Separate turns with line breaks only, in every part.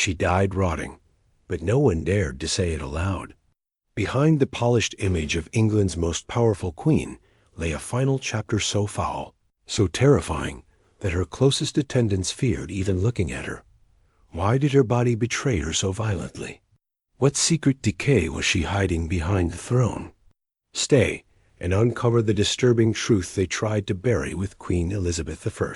She died rotting, but no one dared to say it aloud. Behind the polished image of England's most powerful queen lay a final chapter so foul, so terrifying, that her closest attendants feared even looking at her. Why did her body betray her so violently? What secret decay was she hiding behind the throne? Stay and uncover the disturbing truth they tried to bury with Queen Elizabeth I.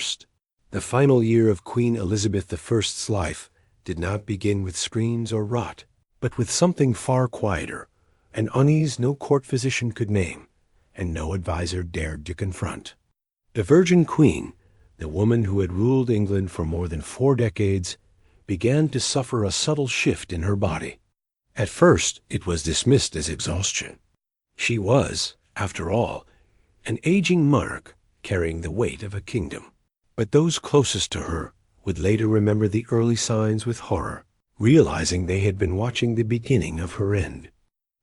The final year of Queen Elizabeth I's life did not begin with screams or rot, but with something far quieter, an unease no court physician could name, and no advisor dared to confront. The Virgin Queen, the woman who had ruled England for more than 4 decades, began to suffer a subtle shift in her body. At first, it was dismissed as exhaustion. She was, after all, an aging monarch carrying the weight of a kingdom. But those closest to her would later remember the early signs with horror, realizing they had been watching the beginning of her end.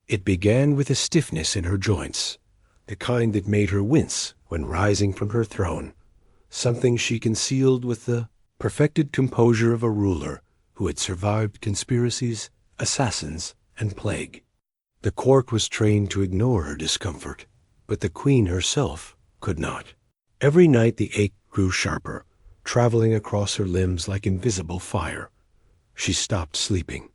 It began with a stiffness in her joints, the kind that made her wince when rising from her throne, something she concealed with the perfected composure of a ruler who had survived conspiracies, assassins, and plague. The court was trained to ignore her discomfort, but the queen herself could not. Every night the ache grew sharper, traveling across her limbs like invisible fire. She stopped sleeping.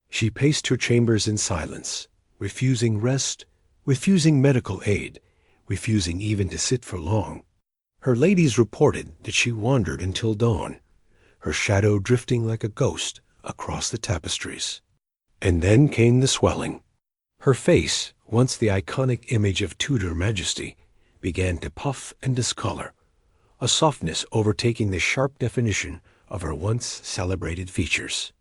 She paced her chambers in silence, refusing rest, refusing medical aid, refusing even to sit for long. Her ladies reported that she wandered until dawn, her shadow drifting like a ghost across the tapestries. And then came the swelling. Her face, once the iconic image of Tudor majesty, began to puff and discolor, a softness overtaking the sharp definition of her once celebrated features.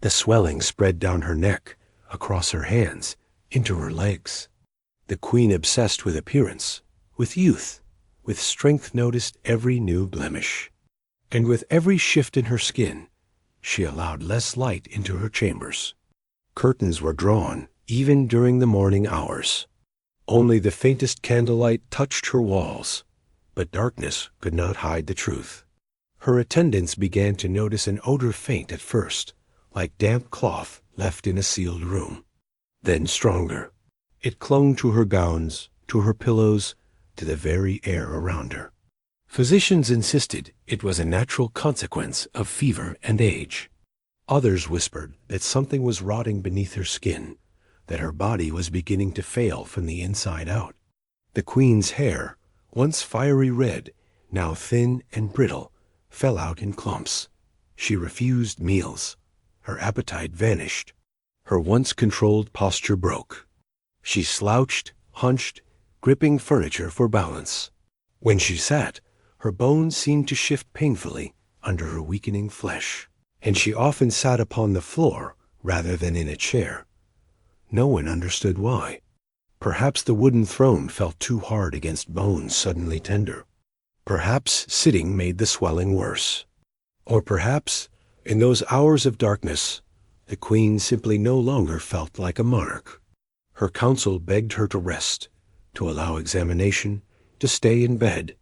The swelling spread down her neck, across her hands, into her legs. The queen, obsessed with appearance, with youth, with strength, noticed every new blemish. And with every shift in her skin, she allowed less light into her chambers. Curtains were drawn, even during the morning hours. Only the faintest candlelight touched her walls, but darkness could not hide the truth. Her attendants began to notice an odor, faint at first, like damp cloth left in a sealed room. Then stronger. It clung to her gowns, to her pillows, to the very air around her. Physicians insisted it was a natural consequence of fever and age. Others whispered that something was rotting beneath her skin, that her body was beginning to fail from the inside out. The queen's hair, once fiery red, now thin and brittle, fell out in clumps. She refused meals. Her appetite vanished. Her once controlled posture broke. She slouched, hunched, gripping furniture for balance. When she sat, her bones seemed to shift painfully under her weakening flesh, and she often sat upon the floor rather than in a chair. No one understood why. Perhaps the wooden throne felt too hard against bones suddenly tender. Perhaps sitting made the swelling worse. Or perhaps, in those hours of darkness, the queen simply no longer felt like a monarch. Her council begged her to rest, to allow examination, to stay in bed.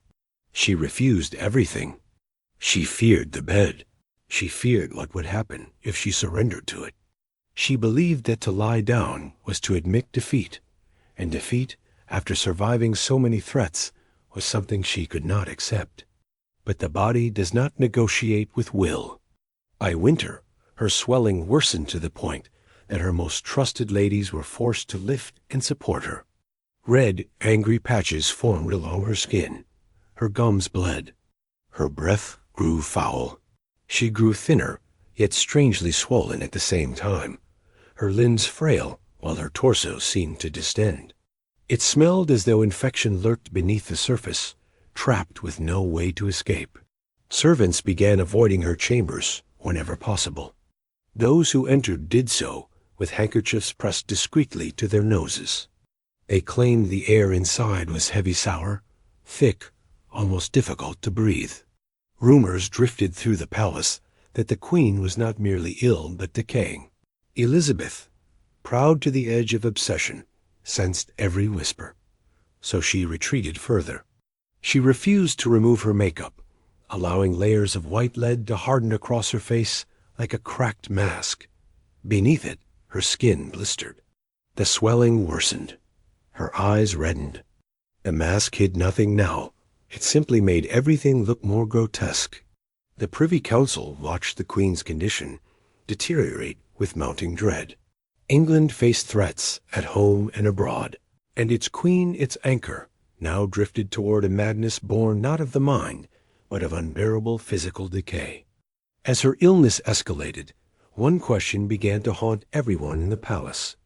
She refused everything. She feared the bed. She feared what would happen if she surrendered to it. She believed that to lie down was to admit defeat, and defeat, after surviving so many threats, was something she could not accept. But the body does not negotiate with will. By winter, her swelling worsened to the point that her most trusted ladies were forced to lift and support her. Red, angry patches formed along her skin. Her gums bled. Her breath grew foul. She grew thinner, yet strangely swollen at the same time. Her limbs frail, while her torso seemed to distend. It smelled as though infection lurked beneath the surface, trapped with no way to escape. Servants began avoiding her chambers whenever possible. Those who entered did so with handkerchiefs pressed discreetly to their noses. They claimed the air inside was heavy sour, thick, almost difficult to breathe. Rumors drifted through the palace that the queen was not merely ill but decaying. Elizabeth, proud to the edge of obsession, sensed every whisper, so she retreated further. She refused to remove her makeup, allowing layers of white lead to harden across her face like a cracked mask. Beneath it, her skin blistered. The swelling worsened. Her eyes reddened. The mask hid nothing now. It simply made everything look more grotesque. The Privy Council watched the Queen's condition deteriorate with mounting dread. England faced threats at home and abroad, and its Queen, its anchor, now drifted toward a madness born not of the mind, but of unbearable physical decay. As her illness escalated, one question began to haunt everyone in the palace.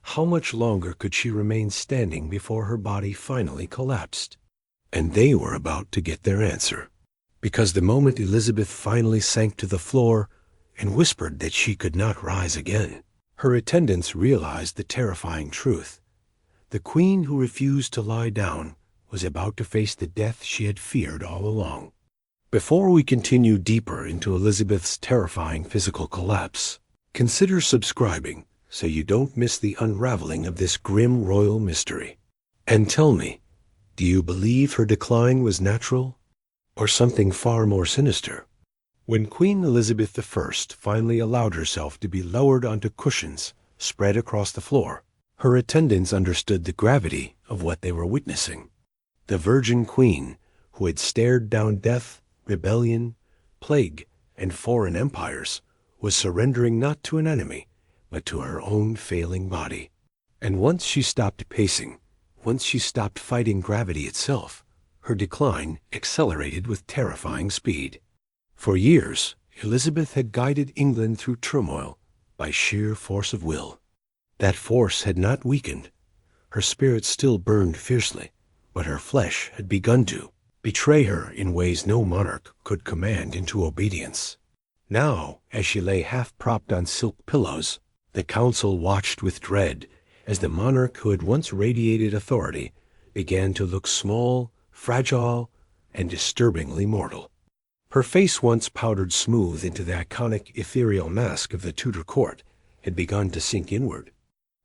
How much longer could she remain standing before her body finally collapsed? And they were about to get their answer. Because the moment Elizabeth finally sank to the floor and whispered that she could not rise again, her attendants realized the terrifying truth. The Queen who refused to lie down was about to face the death she had feared all along. Before we continue deeper into Elizabeth's terrifying physical collapse, consider subscribing so you don't miss the unraveling of this grim royal mystery. And tell me, do you believe her decline was natural, or something far more sinister? When Queen Elizabeth I finally allowed herself to be lowered onto cushions spread across the floor, her attendants understood the gravity of what they were witnessing. The Virgin Queen, who had stared down death, rebellion, plague, and foreign empires, was surrendering not to an enemy, but to her own failing body. And once she stopped pacing, once she stopped fighting gravity itself, her decline accelerated with terrifying speed. For years, Elizabeth had guided England through turmoil by sheer force of will. That force had not weakened. Her spirit still burned fiercely, but her flesh had begun to betray her in ways no monarch could command into obedience. Now, as she lay half-propped on silk pillows, the council watched with dread as the monarch who had once radiated authority began to look small, fragile, and disturbingly mortal. Her face, once powdered smooth into the iconic ethereal mask of the Tudor court, had begun to sink inward.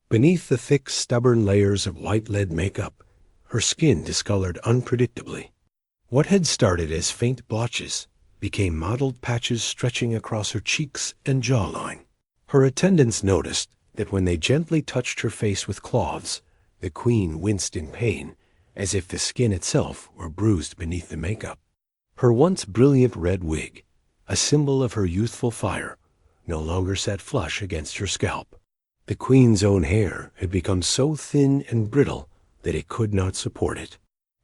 Beneath the thick, stubborn layers of white lead makeup, her skin discolored unpredictably. What had started as faint blotches became mottled patches stretching across her cheeks and jawline. Her attendants noticed that when they gently touched her face with cloths, the Queen winced in pain, as if the skin itself were bruised beneath the makeup. Her once brilliant red wig, a symbol of her youthful fire, no longer sat flush against her scalp. The Queen's own hair had become so thin and brittle that it could not support it.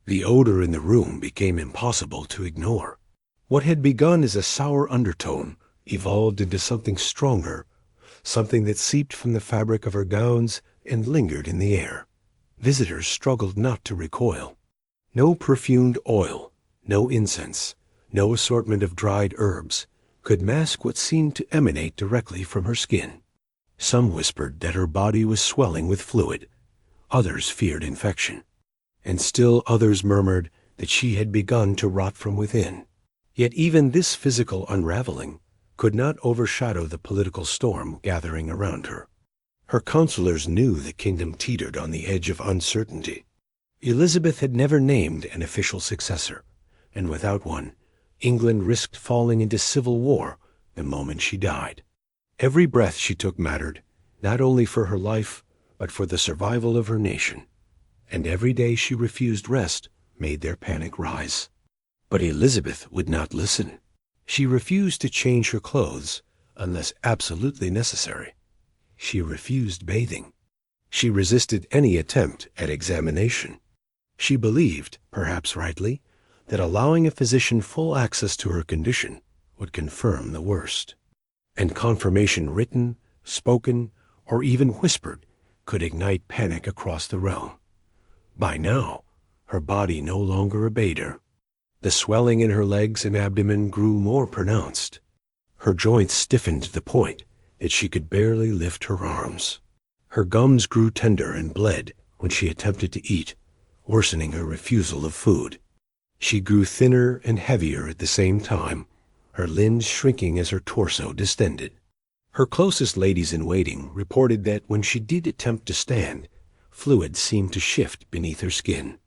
The odor in the room became impossible to ignore. What had begun as a sour undertone evolved into something stronger, something that seeped from the fabric of her gowns and lingered in the air. Visitors struggled not to recoil. No perfumed oil, no incense, no assortment of dried herbs could mask what seemed to emanate directly from her skin. Some whispered that her body was swelling with fluid. Others feared infection. And still others murmured that she had begun to rot from within. Yet even this physical unraveling could not overshadow the political storm gathering around her. Her counselors knew the kingdom teetered on the edge of uncertainty. Elizabeth had never named an official successor, and without one, England risked falling into civil war the moment she died. Every breath she took mattered, not only for her life, but for the survival of her nation. And every day she refused rest made their panic rise. But Elizabeth would not listen. She refused to change her clothes unless absolutely necessary. She refused bathing. She resisted any attempt at examination. She believed, perhaps rightly, that allowing a physician full access to her condition would confirm the worst. And confirmation written, spoken, or even whispered could ignite panic across the realm. By now, her body no longer obeyed her. The swelling in her legs and abdomen grew more pronounced. Her joints stiffened to the point that she could barely lift her arms. Her gums grew tender and bled when she attempted to eat, worsening her refusal of food. She grew thinner and heavier at the same time, her limbs shrinking as her torso distended. Her closest ladies-in-waiting reported that when she did attempt to stand, fluid seemed to shift beneath her skin.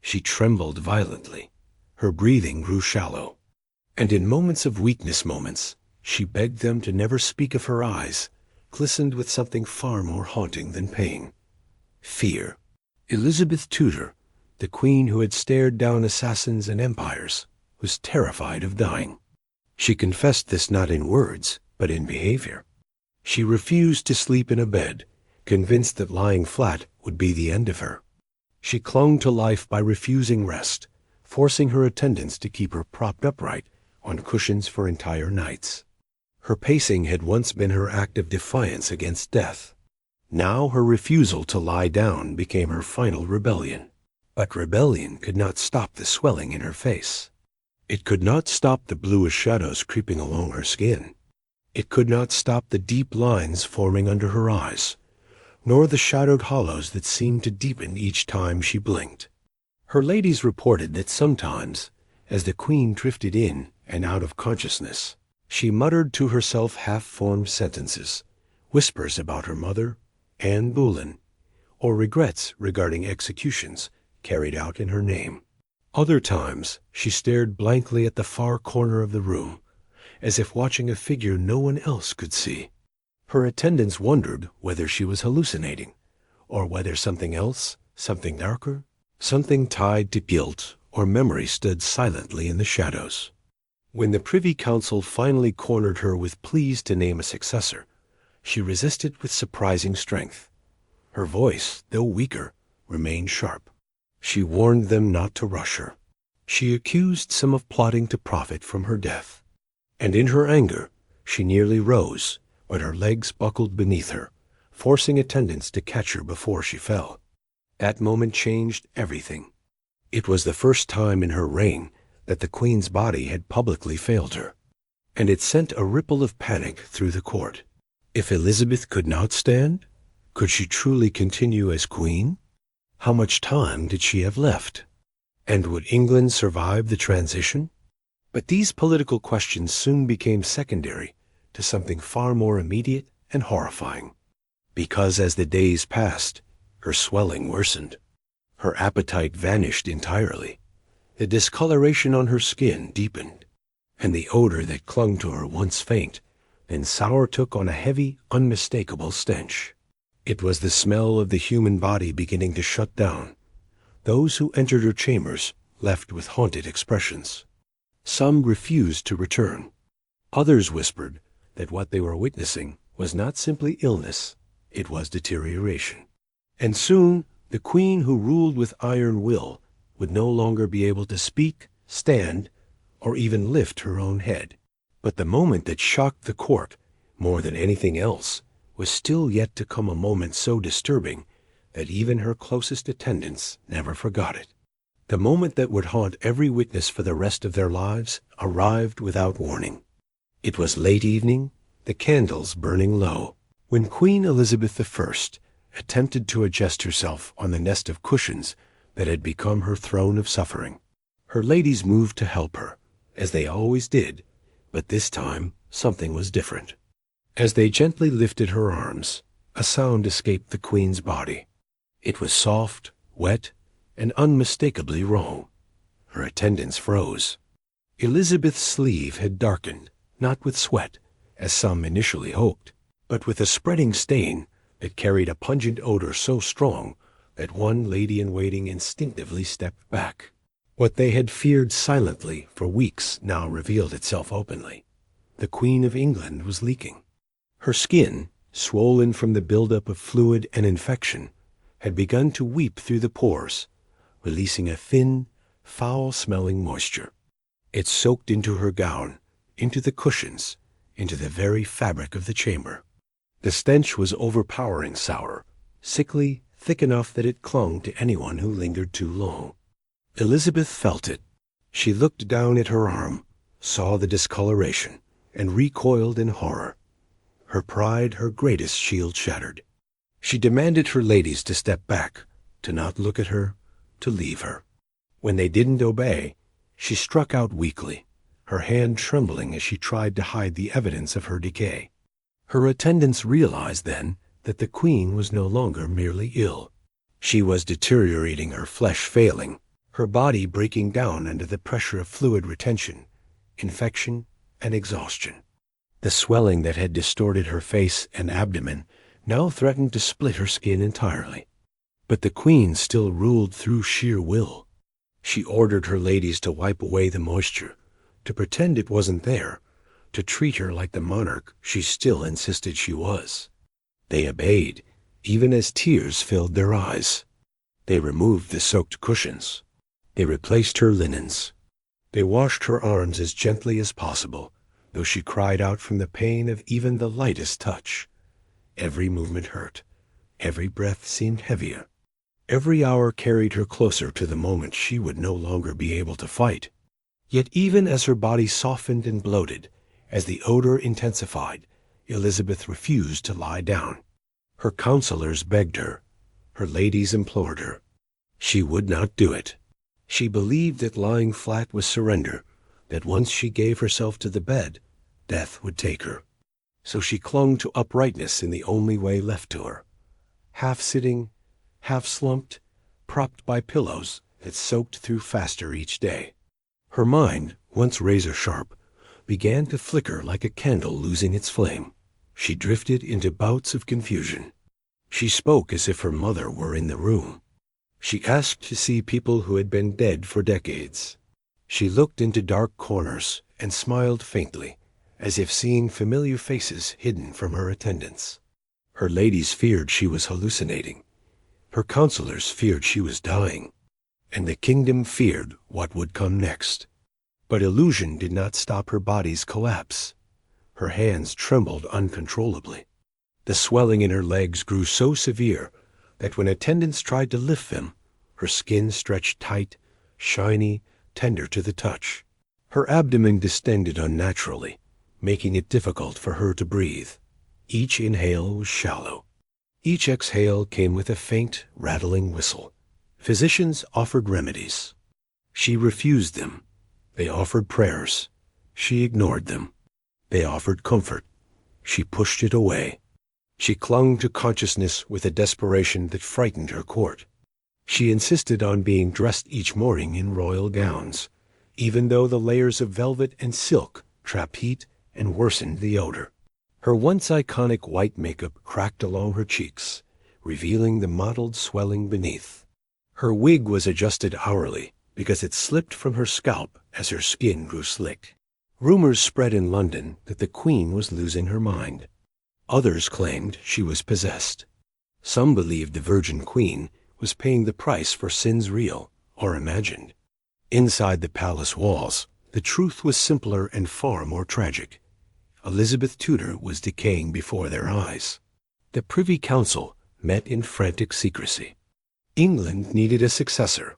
She trembled violently. Her breathing grew shallow. And in moments of weakness, She begged them to never speak of her eyes, glistened with something far more haunting than pain. Fear. Elizabeth Tudor, the queen who had stared down assassins and empires, was terrified of dying. She confessed this not in words, but in behavior. She refused to sleep in a bed, convinced that lying flat would be the end of her. She clung to life by refusing rest, forcing her attendants to keep her propped upright on cushions for entire nights. Her pacing had once been her act of defiance against death. Now her refusal to lie down became her final rebellion. But rebellion could not stop the swelling in her face. It could not stop the bluish shadows creeping along her skin. It could not stop the deep lines forming under her eyes, nor the shadowed hollows that seemed to deepen each time she blinked. Her ladies reported that sometimes, as the queen drifted in and out of consciousness, she muttered to herself half-formed sentences, whispers about her mother, Anne Boleyn, or regrets regarding executions carried out in her name. Other times she stared blankly at the far corner of the room, as if watching a figure no one else could see. Her attendants wondered whether she was hallucinating, or whether something else, something darker, something tied to guilt or memory stood silently in the shadows. When the Privy Council finally cornered her with pleas to name a successor, she resisted with surprising strength. Her voice, though weaker, remained sharp. She warned them not to rush her. She accused some of plotting to profit from her death. And in her anger, she nearly rose, but her legs buckled beneath her, forcing attendants to catch her before she fell. That moment changed everything. It was the first time in her reign that the queen's body had publicly failed her, and it sent a ripple of panic through the court. If Elizabeth could not stand, could she truly continue as queen? How much time did she have left? And would England survive the transition? But these political questions soon became secondary to something far more immediate and horrifying, because as the days passed, her swelling worsened. Her appetite vanished entirely. The discoloration on her skin deepened, and the odor that clung to her once faint, then sour took on a heavy, unmistakable stench. It was the smell of the human body beginning to shut down. Those who entered her chambers left with haunted expressions. Some refused to return. Others whispered that what they were witnessing was not simply illness, it was deterioration. And soon the queen who ruled with iron will would no longer be able to speak, stand, or even lift her own head. But the moment that shocked the court more than anything else was still yet to come, a moment so disturbing that even her closest attendants never forgot it. The moment that would haunt every witness for the rest of their lives arrived without warning. It was late evening, the candles burning low, when Queen Elizabeth I attempted to adjust herself on the nest of cushions that had become her throne of suffering. Her ladies moved to help her, as they always did, but this time something was different. As they gently lifted her arms, a sound escaped the queen's body. It was soft, wet, and unmistakably wrong. Her attendants froze. Elizabeth's sleeve had darkened, not with sweat, as some initially hoped, but with a spreading stain that carried a pungent odor so strong that one lady-in-waiting instinctively stepped back. What they had feared silently for weeks now revealed itself openly. The Queen of England was leaking. Her skin, swollen from the buildup of fluid and infection, had begun to weep through the pores, releasing a thin, foul-smelling moisture. It soaked into her gown, into the cushions, into the very fabric of the chamber. The stench was overpowering sour, sickly, thick enough that it clung to anyone who lingered too long. Elizabeth felt it. She looked down at her arm, saw the discoloration, and recoiled in horror. Her pride, her greatest shield, shattered. She demanded her ladies to step back, to not look at her, to leave her. When they didn't obey, she struck out weakly, her hand trembling as she tried to hide the evidence of her decay. Her attendants realized then that the queen was no longer merely ill. She was deteriorating, her flesh failing, her body breaking down under the pressure of fluid retention, infection, and exhaustion. The swelling that had distorted her face and abdomen now threatened to split her skin entirely. But the queen still ruled through sheer will. She ordered her ladies to wipe away the moisture, to pretend it wasn't there, to treat her like the monarch she still insisted she was. They obeyed, even as tears filled their eyes. They removed the soaked cushions. They replaced her linens. They washed her arms as gently as possible, though she cried out from the pain of even the lightest touch. Every movement hurt. Every breath seemed heavier. Every hour carried her closer to the moment she would no longer be able to fight. Yet even as her body softened and bloated, as the odor intensified, Elizabeth refused to lie down. Her counselors begged her. Her ladies implored her. She would not do it. She believed that lying flat was surrender, that once she gave herself to the bed, death would take her. So she clung to uprightness in the only way left to her. Half sitting, half slumped, propped by pillows that soaked through faster each day. Her mind, once razor-sharp, began to flicker like a candle losing its flame. She drifted into bouts of confusion. She spoke as if her mother were in the room. She asked to see people who had been dead for decades. She looked into dark corners and smiled faintly, as if seeing familiar faces hidden from her attendants. Her ladies feared she was hallucinating. Her counselors feared she was dying. And the kingdom feared what would come next. But illusion did not stop her body's collapse. Her hands trembled uncontrollably. The swelling in her legs grew so severe that when attendants tried to lift them, her skin stretched tight, shiny, tender to the touch. Her abdomen distended unnaturally, making it difficult for her to breathe. Each inhale was shallow. Each exhale came with a faint, rattling whistle. Physicians offered remedies. She refused them. They offered prayers. She ignored them. They offered comfort. She pushed it away. She clung to consciousness with a desperation that frightened her court. She insisted on being dressed each morning in royal gowns, even though the layers of velvet and silk trapped heat and worsened the odor. Her once iconic white makeup cracked along her cheeks, revealing the mottled swelling beneath. Her wig was adjusted hourly because it slipped from her scalp as her skin grew slick. Rumors spread in London that the Queen was losing her mind. Others claimed she was possessed. Some believed the Virgin Queen was paying the price for sins real or imagined. Inside the palace walls, the truth was simpler and far more tragic. Elizabeth Tudor was decaying before their eyes. The Privy Council met in frantic secrecy. England needed a successor.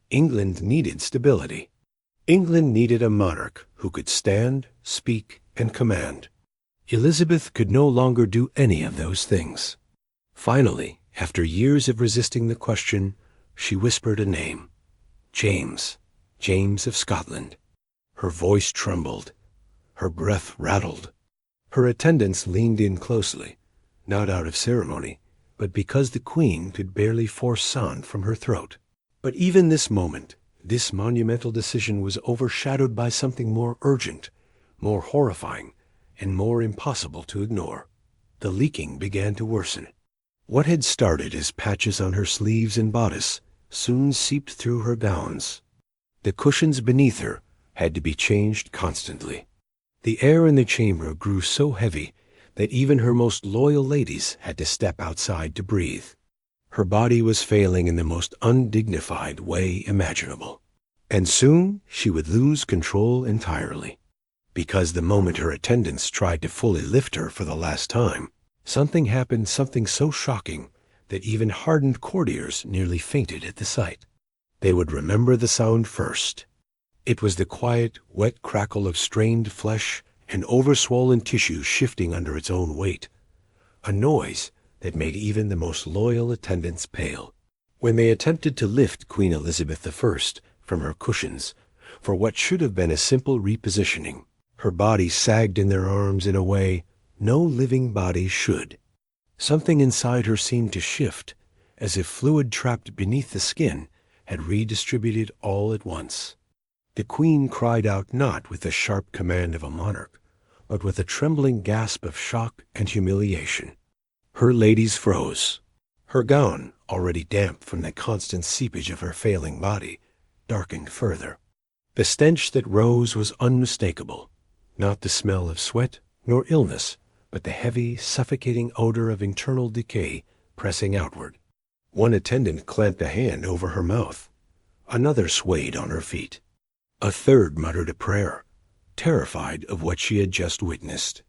England needed stability. England needed a monarch who could stand, speak, and command. Elizabeth could no longer do any of those things. Finally, after years of resisting the question, she whispered a name. James. James of Scotland. Her voice trembled. Her breath rattled. Her attendants leaned in closely, not out of ceremony, but because the Queen could barely force sound from her throat. But even this moment, this monumental decision was overshadowed by something more urgent, more horrifying, and more impossible to ignore. The leaking began to worsen. What had started as patches on her sleeves and bodice soon seeped through her gowns. The cushions beneath her had to be changed constantly. The air in the chamber grew so heavy that even her most loyal ladies had to step outside to breathe. Her body was failing in the most undignified way imaginable. And soon she would lose control entirely. Because the moment her attendants tried to fully lift her for the last time, something happened, something so shocking that even hardened courtiers nearly fainted at the sight. They would remember the sound first. It was the quiet, wet crackle of strained flesh and overswollen tissue shifting under its own weight, a noise that made even the most loyal attendants pale. When they attempted to lift Queen Elizabeth I from her cushions for what should have been a simple repositioning, her body sagged in their arms in a way no living body should. Something inside her seemed to shift, as if fluid trapped beneath the skin had redistributed all at once. The Queen cried out not with the sharp command of a monarch, but with a trembling gasp of shock and humiliation. Her ladies froze. Her gown, already damp from the constant seepage of her failing body, darkened further. The stench that rose was unmistakable, not the smell of sweat nor illness, but the heavy, suffocating odor of internal decay pressing outward. One attendant clamped a hand over her mouth. Another swayed on her feet. A third muttered a prayer, terrified of what she had just witnessed.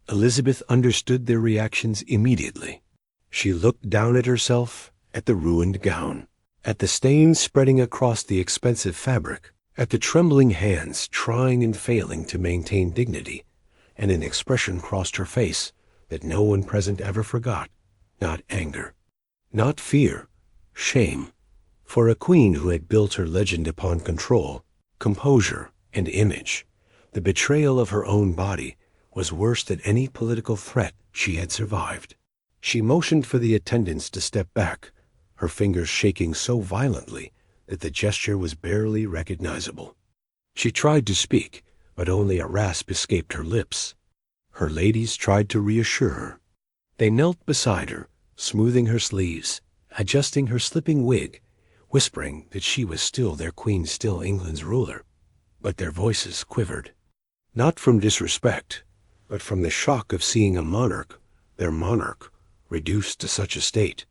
Elizabeth understood their reactions immediately. She looked down at herself, at the ruined gown, at the stains spreading across the expensive fabric, at the trembling hands trying and failing to maintain dignity, and an expression crossed her face that no one present ever forgot. Not anger, not fear, shame. For a queen who had built her legend upon control, composure, and image, the betrayal of her own body was worse than any political threat she had survived. She motioned for the attendants to step back, her fingers shaking so violently that the gesture was barely recognizable. She tried to speak, but only a rasp escaped her lips. Her ladies tried to reassure her. They knelt beside her, smoothing her sleeves, adjusting her slipping wig, whispering that she was still their queen, still England's ruler. But their voices quivered, not from disrespect, but from the shock of seeing a monarch, their monarch, reduced to such a state.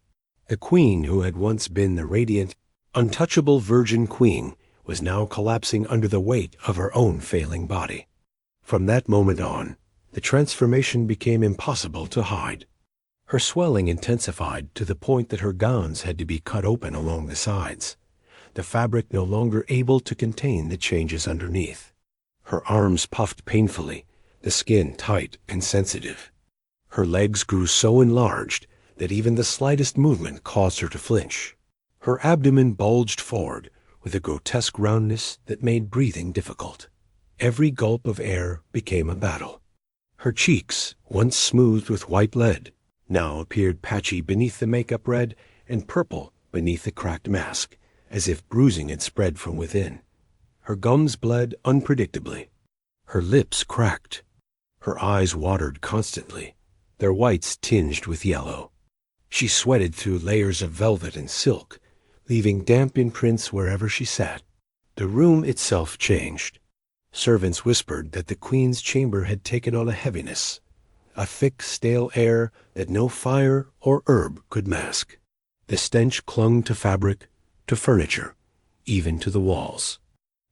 The queen who had once been the radiant, untouchable virgin queen was now collapsing under the weight of her own failing body. From that moment on, the transformation became impossible to hide. Her swelling intensified to the point that her gowns had to be cut open along the sides, the fabric no longer able to contain the changes underneath. Her arms puffed painfully, the skin tight and sensitive. Her legs grew so enlarged that even the slightest movement caused her to flinch. Her abdomen bulged forward with a grotesque roundness that made breathing difficult. Every gulp of air became a battle. Her cheeks, once smoothed with white lead, now appeared patchy beneath the makeup red and purple beneath the cracked mask, as if bruising had spread from within. Her gums bled unpredictably. Her lips cracked. Her eyes watered constantly, their whites tinged with yellow. She sweated through layers of velvet and silk, leaving damp imprints wherever she sat. The room itself changed. Servants whispered that the queen's chamber had taken on a heaviness, a thick, stale air that no fire or herb could mask. The stench clung to fabric, to furniture, even to the walls.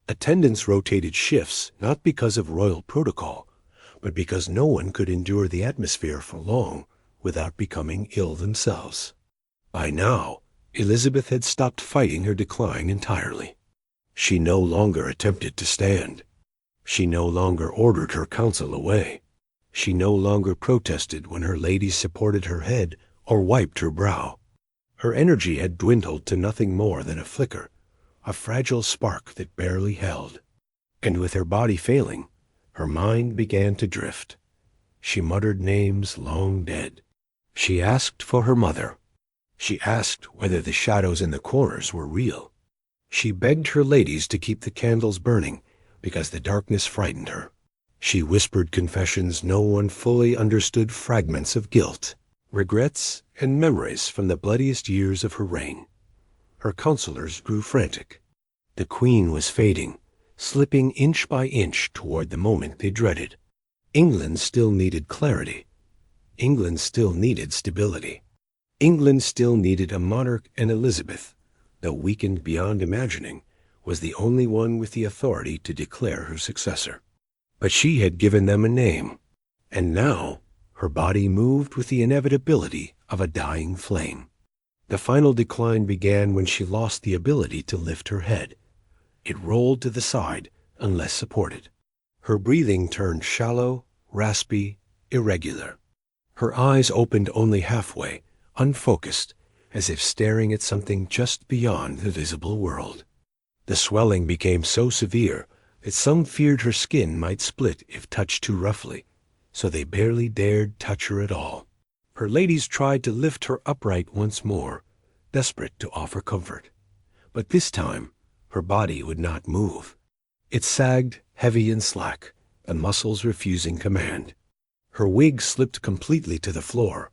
Attendants rotated shifts not because of royal protocol, but because no one could endure the atmosphere for long without becoming ill themselves. By now, Elizabeth had stopped fighting her decline entirely. She no longer attempted to stand. She no longer ordered her council away. She no longer protested when her ladies supported her head or wiped her brow. Her energy had dwindled to nothing more than a flicker, a fragile spark that barely held. And with her body failing, her mind began to drift. She muttered names long dead. She asked for her mother. She asked whether the shadows in the corners were real. She begged her ladies to keep the candles burning because the darkness frightened her. She whispered confessions no one fully understood, fragments of guilt, regrets, and memories from the bloodiest years of her reign. Her counselors grew frantic. The queen was fading, slipping inch by inch toward the moment they dreaded. England still needed clarity. England still needed stability. England still needed a monarch, and Elizabeth, though weakened beyond imagining, was the only one with the authority to declare her successor. But she had given them a name, and now her body moved with the inevitability of a dying flame. The final decline began when she lost the ability to lift her head. It rolled to the side unless supported. Her breathing turned shallow, raspy, irregular. Her eyes opened only halfway, unfocused, as if staring at something just beyond the visible world. The swelling became so severe that some feared her skin might split if touched too roughly, so they barely dared touch her at all. Her ladies tried to lift her upright once more, desperate to offer comfort. But this time, her body would not move. It sagged, heavy and slack, the muscles refusing command. Her wig slipped completely to the floor,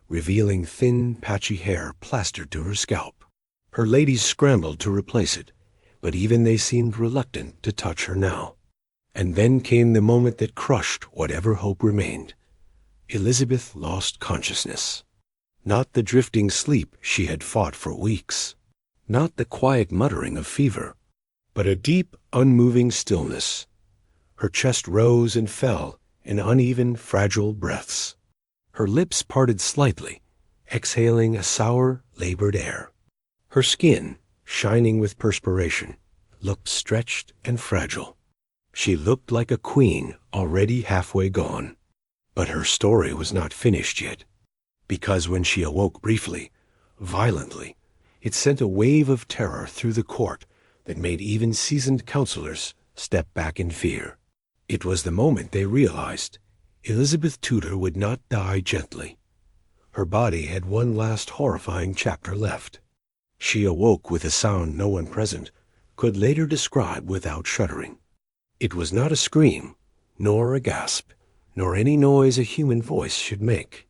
revealing thin, patchy hair plastered to her scalp. Her ladies scrambled to replace it, but even they seemed reluctant to touch her now. And then came the moment that crushed whatever hope remained. Elizabeth lost consciousness. Not the drifting sleep she had fought for weeks, not the quiet muttering of fever, but a deep, unmoving stillness. Her chest rose and fell in uneven, fragile breaths. Her lips parted slightly, exhaling a sour, labored air. Her skin, shining with perspiration, looked stretched and fragile. She looked like a queen already halfway gone. But her story was not finished yet, because when she awoke briefly, violently, it sent a wave of terror through the court that made even seasoned counselors step back in fear. It was the moment they realized Elizabeth Tudor would not die gently. Her body had one last horrifying chapter left. She awoke with a sound no one present could later describe without shuddering. It was not a scream, nor a gasp, nor any noise a human voice should make.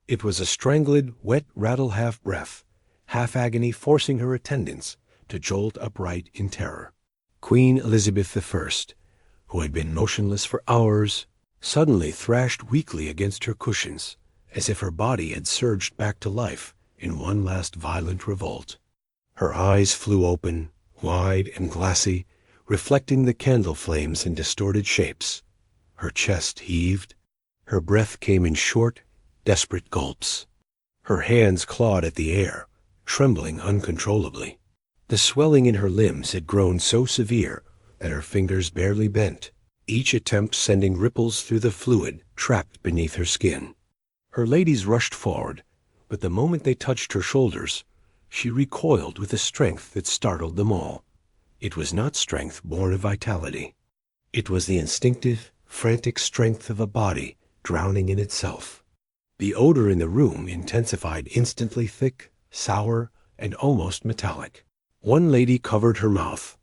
It was a strangled, wet rattle, half breath, half agony, forcing her attendants to jolt upright in terror. Queen Elizabeth I, who had been motionless for hours, suddenly thrashed weakly against her cushions, as if her body had surged back to life in one last violent revolt. Her eyes flew open, wide and glassy, reflecting the candle flames in distorted shapes. Her chest heaved. Her breath came in short, desperate gulps. Her hands clawed at the air, trembling uncontrollably. The swelling in her limbs had grown so severe that her fingers barely bent, each attempt sending ripples through the fluid trapped beneath her skin. Her ladies rushed forward, but the moment they touched her shoulders, she recoiled with a strength that startled them all. It was not strength born of vitality. It was the instinctive, frantic strength of a body drowning in itself. The odor in the room intensified, instantly thick, sour, and almost metallic. One lady covered her mouth,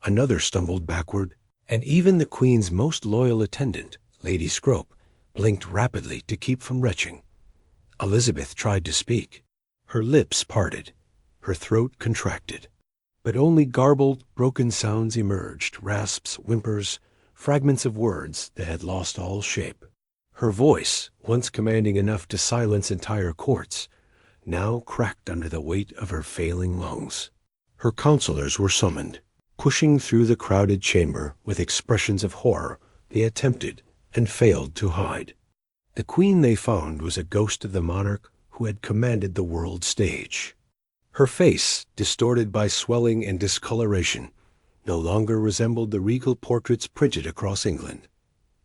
another stumbled backward, and even the Queen's most loyal attendant, Lady Scrope, blinked rapidly to keep from retching. Elizabeth tried to speak. Her lips parted, her throat contracted, but only garbled, broken sounds emerged, rasps, whimpers, fragments of words that had lost all shape. Her voice, once commanding enough to silence entire courts, now cracked under the weight of her failing lungs. Her counselors were summoned. Pushing through the crowded chamber with expressions of horror they attempted and failed to hide. The queen they found was a ghost of the monarch who had commanded the world stage. Her face, distorted by swelling and discoloration, no longer resembled the regal portraits printed across England.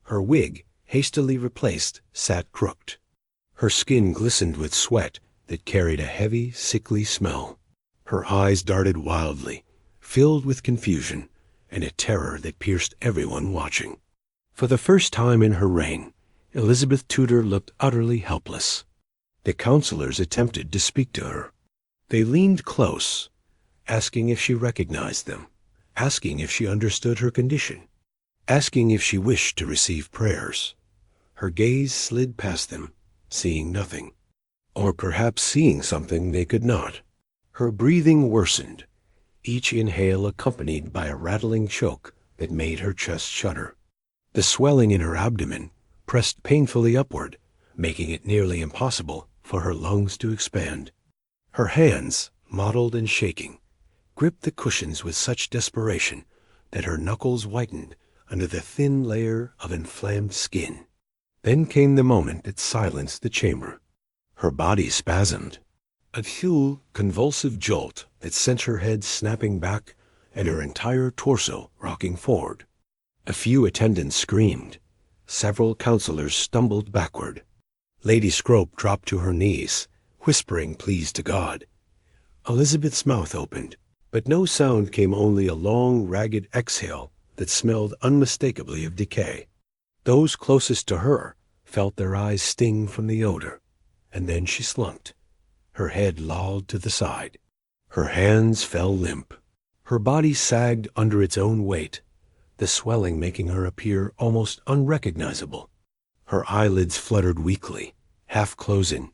Her wig, hastily replaced, sat crooked. Her skin glistened with sweat that carried a heavy, sickly smell. Her eyes darted wildly, filled with confusion and a terror that pierced everyone watching. For the first time in her reign, Elizabeth Tudor looked utterly helpless. The counselors attempted to speak to her. They leaned close, asking if she recognized them, asking if she understood her condition, asking if she wished to receive prayers. Her gaze slid past them, seeing nothing, or perhaps seeing something they could not. Her breathing worsened, each inhale accompanied by a rattling choke that made her chest shudder. The swelling in her abdomen pressed painfully upward, making it nearly impossible for her lungs to expand. Her hands, mottled and shaking, gripped the cushions with such desperation that her knuckles whitened under the thin layer of inflamed skin. Then came the moment that silenced the chamber. Her body spasmed. A full, convulsive jolt that sent her head snapping back and her entire torso rocking forward. A few attendants screamed. Several counselors stumbled backward. Lady Scrope dropped to her knees, whispering pleas to God. Elizabeth's mouth opened, but no sound came, only a long, ragged exhale that smelled unmistakably of decay. Those closest to her felt their eyes sting from the odor, and then she slumped. Her head lolled to the side. Her hands fell limp. Her body sagged under its own weight. the swelling making her appear almost unrecognizable. Her eyelids fluttered weakly, half closing,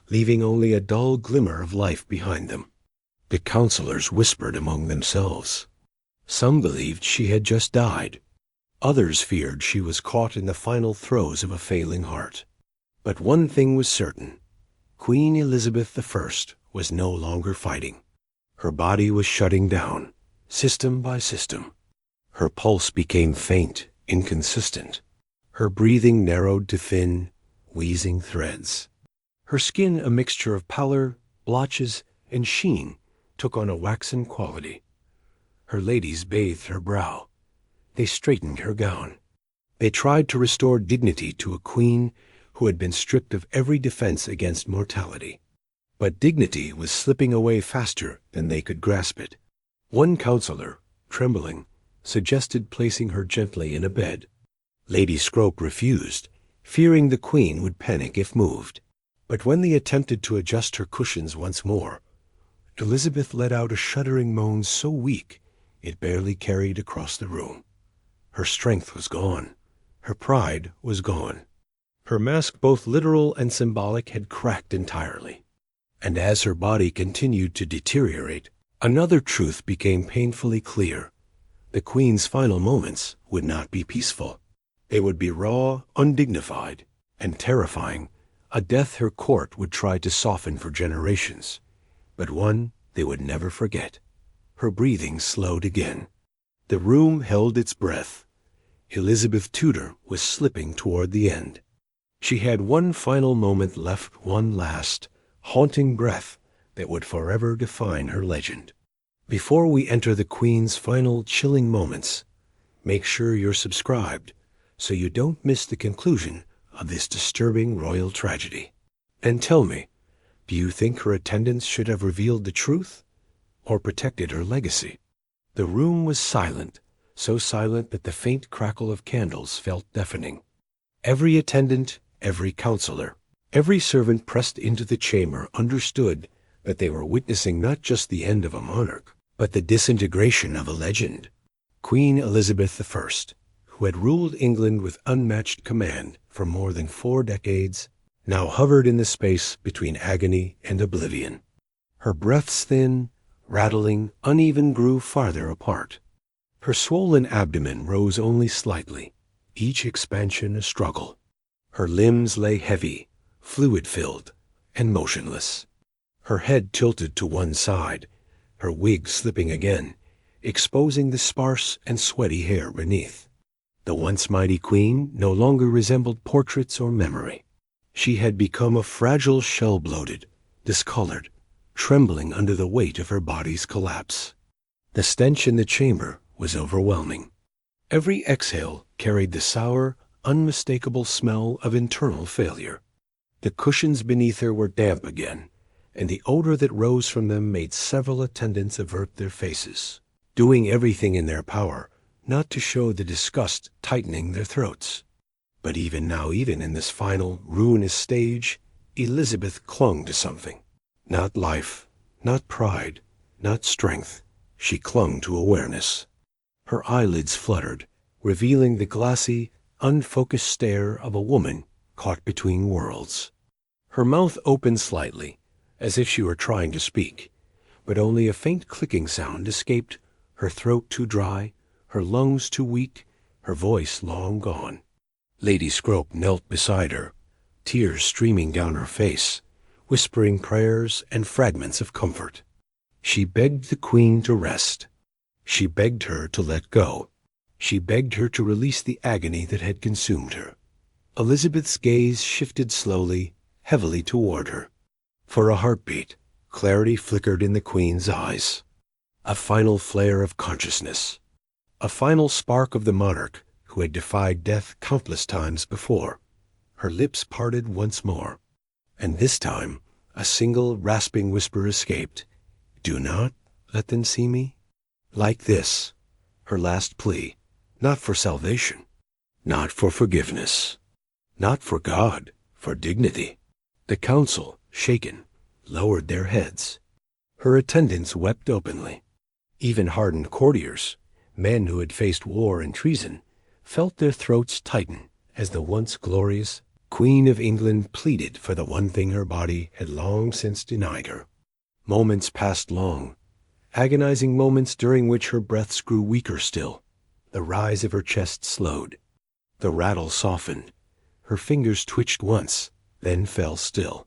leaving only a dull glimmer of life behind them. The counselors whispered among themselves. Some believed she had just died. Others feared she was caught in the final throes of a failing heart. But one thing was certain. Queen Elizabeth I was no longer fighting. Her body was shutting down, system by system. Her pulse became faint, inconsistent. Her breathing narrowed to thin, wheezing threads. Her skin, a mixture of pallor, blotches, and sheen, took on a waxen quality. Her ladies bathed her brow. They straightened her gown. They tried to restore dignity to a queen who had been stripped of every defense against mortality. But dignity was slipping away faster than they could grasp it. One counselor, trembling, suggested placing her gently in a bed. Lady Scrope refused, fearing the queen would panic if moved. But when they attempted to adjust her cushions once more, Elizabeth let out a shuddering moan so weak it barely carried across the room. Her strength was gone. Her pride was gone. Her mask, both literal and symbolic, had cracked entirely. And as her body continued to deteriorate, another truth became painfully clear. The Queen's final moments would not be peaceful. They would be raw, undignified, and terrifying, a death her court would try to soften for generations, but one they would never forget. Her breathing slowed again. The room held its breath. Elizabeth Tudor was slipping toward the end. She had one final moment left, one last, haunting breath that would forever define her legend. Before we enter the Queen's final chilling moments, make sure you're subscribed so you don't miss the conclusion of this disturbing royal tragedy. And tell me, do you think her attendants should have revealed the truth or protected her legacy? The room was silent, so silent that the faint crackle of candles felt deafening. Every attendant, every counselor, every servant pressed into the chamber understood that they were witnessing not just the end of a monarch, but the disintegration of a legend. Queen Elizabeth I, who had ruled England with unmatched command for more than 4 decades, now hovered in the space between agony and oblivion. Her breaths thin, rattling, uneven, grew farther apart. Her swollen abdomen rose only slightly, each expansion a struggle. Her limbs lay heavy, fluid-filled, and motionless. Her head tilted to one side, her wig slipping again, exposing the sparse and sweaty hair beneath. The once mighty queen no longer resembled portraits or memory. She had become a fragile shell, bloated, discolored, trembling under the weight of her body's collapse. The stench in the chamber was overwhelming. Every exhale carried the sour, unmistakable smell of internal failure. The cushions beneath her were damp again, and the odor that rose from them made several attendants avert their faces, doing everything in their power not to show the disgust tightening their throats. But even now, even in this final, ruinous stage, Elizabeth clung to something. Not life, not pride, not strength. She clung to awareness. Her eyelids fluttered, revealing the glassy, unfocused stare of a woman caught between worlds. Her mouth opened slightly, as if she were trying to speak, but only a faint clicking sound escaped, her throat too dry, her lungs too weak, her voice long gone. Lady Scrope knelt beside her, tears streaming down her face, whispering prayers and fragments of comfort. She begged the Queen to rest. She begged her to let go. She begged her to release the agony that had consumed her. Elizabeth's gaze shifted slowly, heavily toward her. For a heartbeat, clarity flickered in the Queen's eyes. A final flare of consciousness. A final spark of the monarch who had defied death countless times before. Her lips parted once more, and this time a single rasping whisper escaped. "Do not let them see me?" Like this, her last plea, not for salvation, not for forgiveness, not for God, for dignity. The council, shaken, lowered their heads. Her attendants wept openly. Even hardened courtiers, Men who had faced war and treason felt their throats tighten as the once glorious Queen of England pleaded for the one thing her body had long since denied her. Moments passed long, agonizing moments during which her breaths grew weaker still. The rise of her chest slowed. The rattle softened. Her fingers twitched once, then fell still.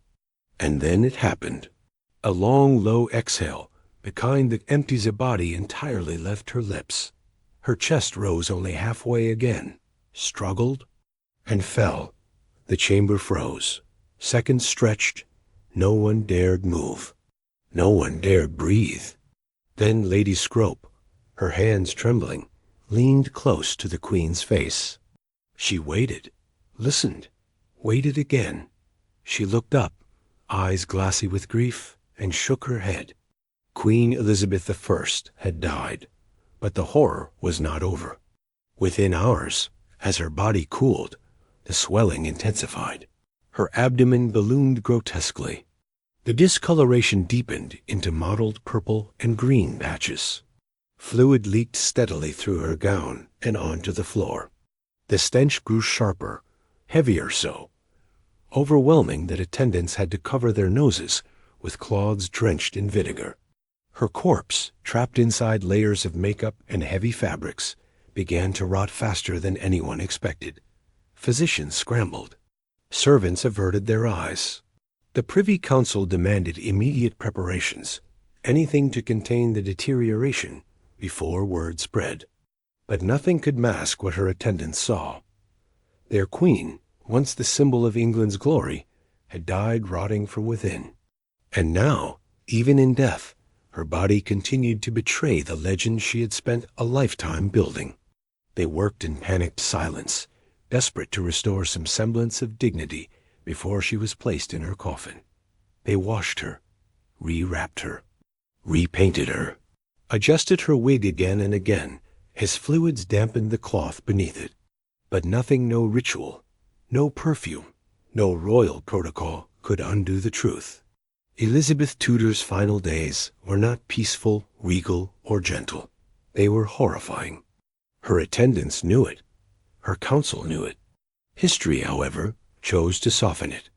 And then it happened. A long, low exhale, the kind that empties a body entirely, left her lips. Her chest rose only halfway again, struggled, and fell. The chamber froze. Seconds stretched. No one dared move. No one dared breathe. Then Lady Scrope, her hands trembling, leaned close to the Queen's face. She waited, listened, waited again. She looked up, eyes glassy with grief, and shook her head. Queen Elizabeth I had died, but the horror was not over. Within hours, as her body cooled, the swelling intensified. Her abdomen ballooned grotesquely. The discoloration deepened into mottled purple and green patches. Fluid leaked steadily through her gown and onto the floor. The stench grew sharper, heavier so, overwhelming that attendants had to cover their noses with cloths drenched in vinegar. Her corpse, trapped inside layers of makeup and heavy fabrics, began to rot faster than anyone expected. Physicians scrambled. Servants averted their eyes. The Privy Council demanded immediate preparations, anything to contain the deterioration before word spread. But nothing could mask what her attendants saw. Their queen, once the symbol of England's glory, had died rotting from within. And now, even in death, her body continued to betray the legend she had spent a lifetime building. They worked in panicked silence, desperate to restore some semblance of dignity before she was placed in her coffin. They washed her, rewrapped her, repainted her, adjusted her wig again and again as fluids dampened the cloth beneath it. But nothing, no ritual, no perfume, no royal protocol could undo the truth. Elizabeth Tudor's final days were not peaceful, regal, or gentle. They were horrifying. Her attendants knew it. Her council knew it. History, however, chose to soften it.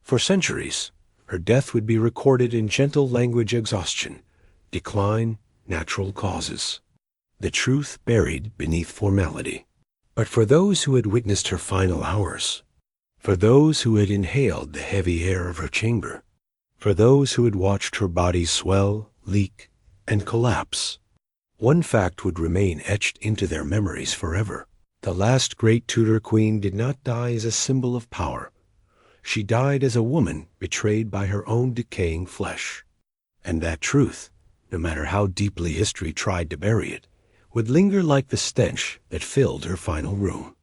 For centuries, her death would be recorded in gentle language: exhaustion, decline, natural causes. The truth buried beneath formality. But for those who had witnessed her final hours, for those who had inhaled the heavy air of her chamber, for those who had watched her body swell, leak, and collapse, one fact would remain etched into their memories forever. The last great Tudor queen did not die as a symbol of power. She died as a woman betrayed by her own decaying flesh. And that truth, no matter how deeply history tried to bury it, would linger like the stench that filled her final room.